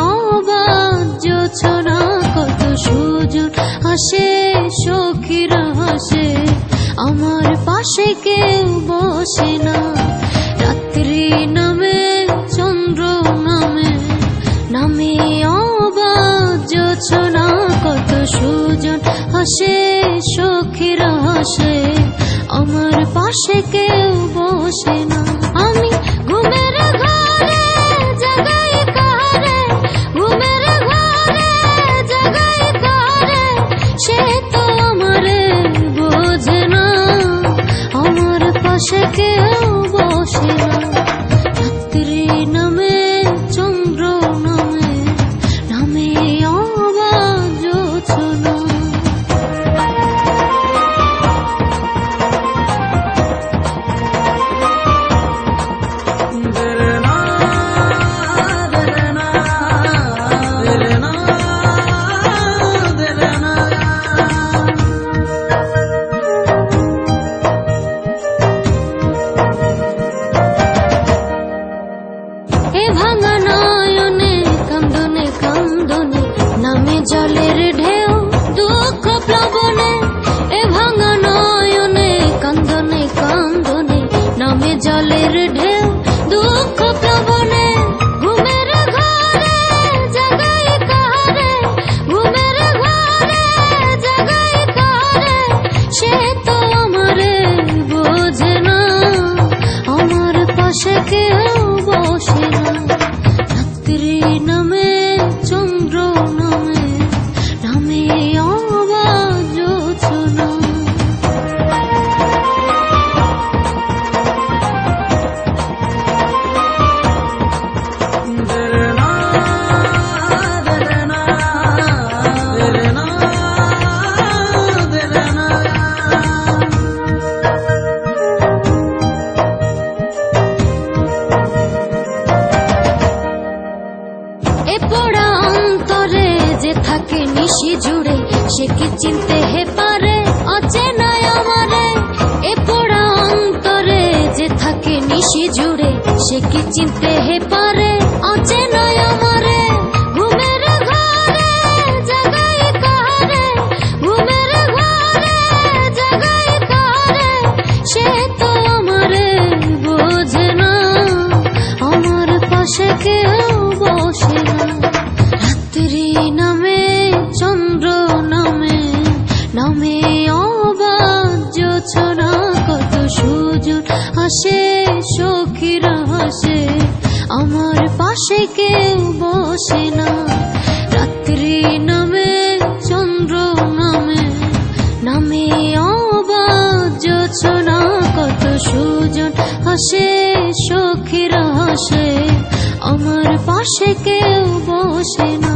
অবাক জোছনা কত সুজন হাসে সখীরা হাসে আমার পাশে কেউ বসে না রাত্রি নামে চন্দ্র নামে নামে অবাক জোছনা কত সুজন হাসে সখীরা হাসে আমার পাশে কেউ বসে না আমি ঘুমের ঘরে জাগাই কারে ঘুমের ঘরে জাগাই কারে সে তো আমারে বোঝে না আমার পাশে কেউ বসে না রাত্রি নামে চন্দ্র নামে নামে অবাক জোছনা ভাঙা নয়নে কান্দনে কান্দনে নামে জলের ঢেউ দুঃখ প্লাবনে এ ভাঙা নয়নে কান্দনে কান্দনে নামে জলের ঢেউ দুঃখ প্লাবনে ঘুমের ঘরে জাগাই কারে ঘুমের ঘরে জাগাই কারে সে তো আমারে বোঝে না আমার পাশে কেউ বসে না রাত্রি নামে চন্দ্র নামে নামে অবাক জোছনা পোড়া অন্তরে যে থাকে নিশি জুড়ে সে কি চিনতে হে পারে অচেনায় আমারে এ পোড়া অন্তরে যে থাকে নিশি জুড়ে সে কি চিনতে হে পারে অচেনায় আমারে ঘুমের ঘরে জাগাই কারে ঘুমের ঘরে জাগাই কারে সে তো আমারে বোঝে না আমার পাশে কেউ বসে না রাত্রি নামে চন্দ্র নামে নামে অবাক জোছনা কত সুজন হাসে সখীরা হাসে আমার পাশে কেউ বসে না রাত্রি নামে চন্দ্র নামে নামে অবাক জোছনা কত সুজন হাসে সখীরা হাসে আমার পাশে কেউ বসে না।